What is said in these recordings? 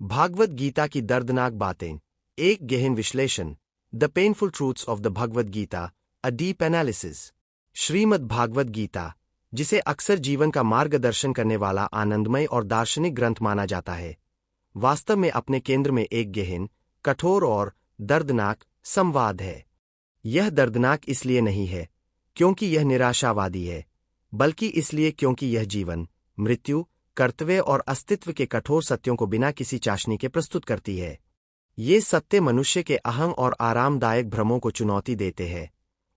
भागवत गीता की दर्दनाक बातें, एक गहन विश्लेषण। The painful truths of the Bhagavad Gita, a deep analysis. Shrimad Bhagwat Gita, जिसे अक्सर जीवन का मार्गदर्शन करने वाला आनंदमय और दार्शनिक ग्रंथ माना जाता है, वास्तव में अपने केंद्र में एक गहन, कठोर और दर्दनाक संवाद है। यह दर्दनाक इसलिए नहीं है क्योंकि यह निराशावादी है, बल्कि इसलिए क्योंकि यह जीवन, मृत्यु, कर्तव्य और अस्तित्व के कठोर सत्यों को बिना किसी चाशनी के प्रस्तुत करती है। ये सत्य मनुष्य के अहं और आरामदायक भ्रमों को चुनौती देते हैं,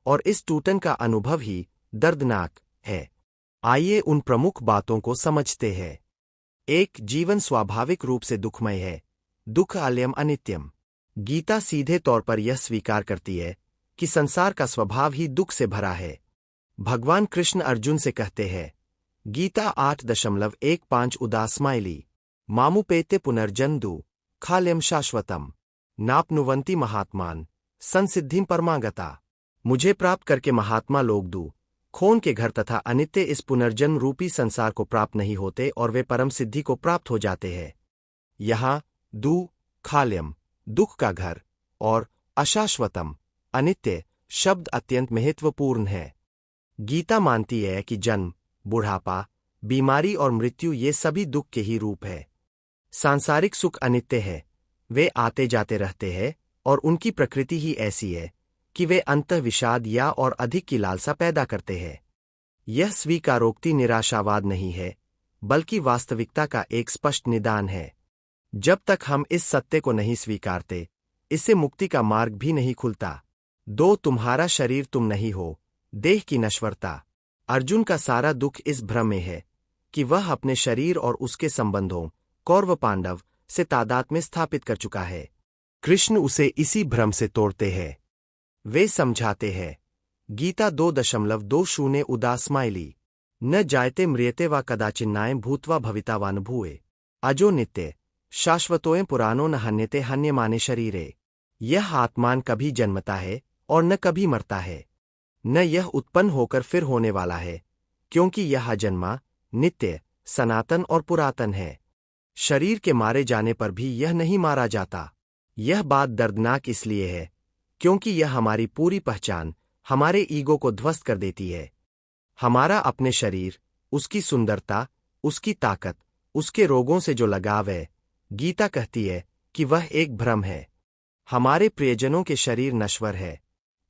और इस टूटन का अनुभव ही दर्दनाक है। आइए उन प्रमुख बातों को समझते हैं। एक, जीवन स्वाभाविक रूप से दुखमय है। दुख आल्यम अनित्यम। गीता सीधे तौर पर यह स्वीकार करती है कि संसार का स्वभाव ही दुख से भरा है। भगवान कृष्ण अर्जुन से कहते हैं, गीता 8.15 उदास्माइली, मामुपेते पुनर्जन्दु, खाल्यम शाश्वतम, नापनुवंती महात्मान, संसिद्धिम परमागता। मुझे प्राप्त करके महात्मा लोग दू, खोन के घर तथा अनित्य इस पुनर्जन्म रूपी संसार को प्राप्त नहीं होते और वे परम सिद्धि को प्राप्त हो जाते हैं। यहाँ दू, खाल्यम, दुख का घर, और अशाश्वतम, अनित्य शब्द अत्यंत महत्वपूर्ण है। गीता मानती है कि जन्म, बुढ़ापा, बीमारी और मृत्यु ये सभी दुख के ही रूप है। सांसारिक सुख अनित्य है, वे आते जाते रहते हैं, और उनकी प्रकृति ही ऐसी है कि वे अंतः विषाद या और अधिक की लालसा पैदा करते हैं। यह स्वीकारोक्ति निराशावाद नहीं है, बल्कि वास्तविकता का एक स्पष्ट निदान है। जब तक हम इस सत्य को नहीं स्वीकारते, इससे मुक्ति का मार्ग भी नहीं खुलता। 2, तुम्हारा शरीर तुम नहीं हो, देह की नश्वरता। अर्जुन का सारा दुख इस भ्रम में है कि वह अपने शरीर और उसके संबंधों, कौरव पांडव, से तादाद में स्थापित कर चुका है। कृष्ण उसे इसी भ्रम से तोड़ते हैं। वे समझाते हैं, गीता 2.20 उदास्माइली, न जायते म्रियते वा कदाचिन्नायं भूत्वा भविता वा न भूये, अजो नित्य शाश्वतोयं पुराणो न हन्यते हन्यमाने शरीरे। यह आत्मान कभी जन्मता है और न कभी मरता है, न यह उत्पन्न होकर फिर होने वाला है, क्योंकि यह अजन्मा, नित्य, सनातन और पुरातन है। शरीर के मारे जाने पर भी यह नहीं मारा जाता। यह बात दर्दनाक इसलिए है क्योंकि यह हमारी पूरी पहचान, हमारे ईगो को ध्वस्त कर देती है। हमारा अपने शरीर, उसकी सुंदरता, उसकी ताकत, उसके रोगों से जो लगाव है, गीता कहती है कि वह एक भ्रम है। हमारे प्रियजनों के शरीर नश्वर है,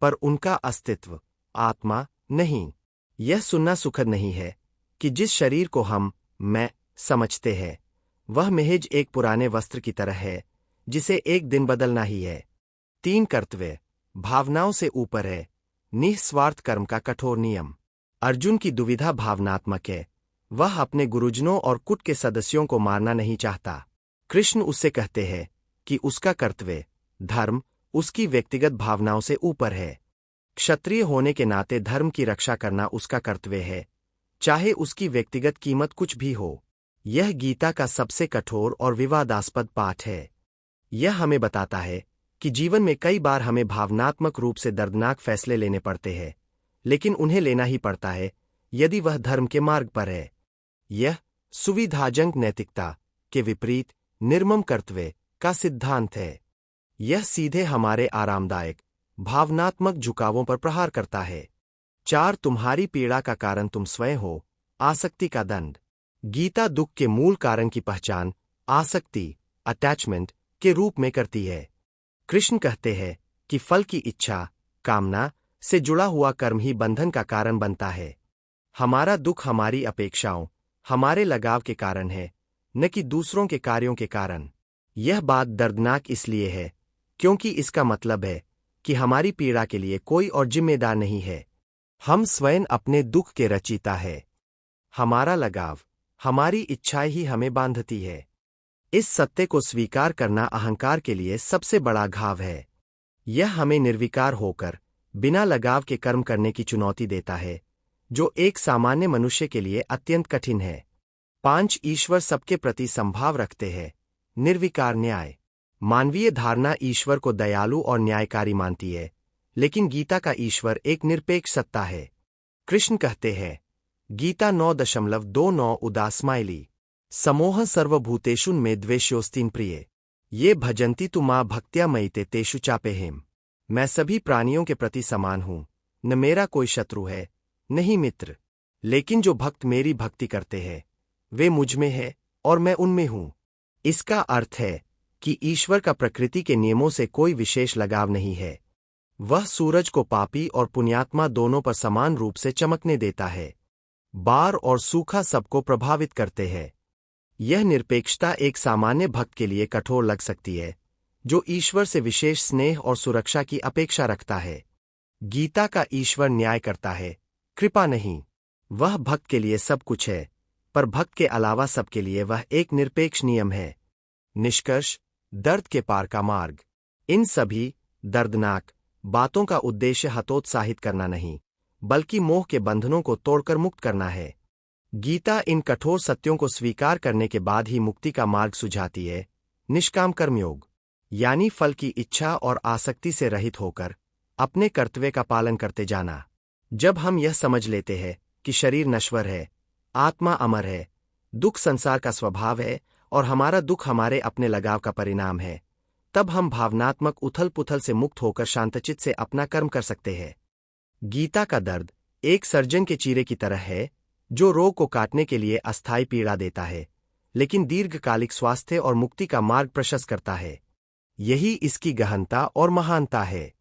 पर उनका अस्तित्व, आत्मा, नहीं। यह सुनना सुखद नहीं है कि जिस शरीर को हम मैं समझते हैं, वह महज एक पुराने वस्त्र की तरह है जिसे एक दिन बदलना ही है। 3, कर्तव्य, भावनाओं से ऊपर है, निस्वार्थ कर्म का कठोर नियम। अर्जुन की दुविधा भावनात्मक है। वह अपने गुरुजनों और कुट के सदस्यों को मारना नहीं चाहता। कृष्ण उससे कहते हैं कि उसका कर्तव्य, धर्म, उसकी व्यक्तिगत भावनाओं से ऊपर है। क्षत्रिय होने के नाते धर्म की रक्षा करना उसका कर्तव्य है, चाहे उसकी व्यक्तिगत कीमत कुछ भी हो। यह गीता का सबसे कठोर और विवादास्पद पाठ है। यह हमें बताता है कि जीवन में कई बार हमें भावनात्मक रूप से दर्दनाक फैसले लेने पड़ते हैं, लेकिन उन्हें लेना ही पड़ता है यदि वह धर्म के मार्ग पर है। यह सुविधाजनक नैतिकता के विपरीत निर्मम कर्तव्य का सिद्धांत है। यह सीधे हमारे आरामदायक, भावनात्मक झुकावों पर प्रहार करता है। 4, तुम्हारी पीड़ा का कारण तुम स्वयं हो, आसक्ति का दंड। गीता दुख के मूल कारण की पहचान आसक्ति, अटैचमेंट, के रूप में करती है। कृष्ण कहते हैं कि फल की इच्छा, कामना से जुड़ा हुआ कर्म ही बंधन का कारण बनता है। हमारा दुख हमारी अपेक्षाओं, हमारे लगाव के कारण है, न कि दूसरों के कार्यों के कारण। यह बात दर्दनाक इसलिए है क्योंकि इसका मतलब है कि हमारी पीड़ा के लिए कोई और जिम्मेदार नहीं है। हम स्वयं अपने दुख के रचयिता है। हमारा लगाव, हमारी इच्छाएं ही हमें बांधती है। इस सत्य को स्वीकार करना अहंकार के लिए सबसे बड़ा घाव है। यह हमें निर्विकार होकर बिना लगाव के कर्म करने की चुनौती देता है, जो एक सामान्य मनुष्य के लिए अत्यंत कठिन है। 5, ईश्वर सबके प्रति संभाव रखते हैं। निर्विकार न्याय। मानवीय धारणा ईश्वर को दयालु और न्यायकारी मानती है, लेकिन गीता का ईश्वर एक निरपेक्ष सत्ता है। कृष्ण कहते हैं, गीता 9.29 उदास्माइली, समोह सर्वभूतेषु मे द्वेष्योस्तीन प्रिय। ये भजन्ति तु मां भक्त्या मयिते तेषु चापेहेम। मैं सभी प्राणियों के प्रति समान हूं, न मेरा कोई शत्रु है, नहीं मित्र। लेकिन जो भक्त मेरी भक्ति करते हैं, वे मुझ में है और मैं उनमें हूं। इसका अर्थ है कि ईश्वर का प्रकृति के नियमों से कोई विशेष लगाव नहीं है। वह सूरज को पापी और पुण्यात्मा दोनों पर समान रूप से चमकने देता है। बाढ़ और सूखा सबको प्रभावित करते हैं। यह निरपेक्षता एक सामान्य भक्त के लिए कठोर लग सकती है, जो ईश्वर से विशेष स्नेह और सुरक्षा की अपेक्षा रखता है। गीता का ईश्वर न्याय करता है, कृपा नहीं। वह भक्त के लिए सब कुछ है, पर भक्त के अलावा सबके लिए वह एक निरपेक्ष नियम है। निष्कर्ष, दर्द के पार का मार्ग। इन सभी दर्दनाक बातों का उद्देश्य हतोत्साहित करना नहीं, बल्कि मोह के बंधनों को तोड़कर मुक्त करना है। गीता इन कठोर सत्यों को स्वीकार करने के बाद ही मुक्ति का मार्ग सुझाती है। निष्काम कर्मयोग, यानी फल की इच्छा और आसक्ति से रहित होकर अपने कर्तव्य का पालन करते जाना। जब हम यह समझ लेते हैं कि शरीर नश्वर है, आत्मा अमर है, दुख संसार का स्वभाव है और हमारा दुख हमारे अपने लगाव का परिणाम है, तब हम भावनात्मक उथल पुथल से मुक्त होकर शांतचित्त से अपना कर्म कर सकते हैं। गीता का दर्द एक सर्जन के चीरे की तरह है, जो रोग को काटने के लिए अस्थायी पीड़ा देता है, लेकिन दीर्घकालिक स्वास्थ्य और मुक्ति का मार्ग प्रशस्त करता है। यही इसकी गहनता और महानता है।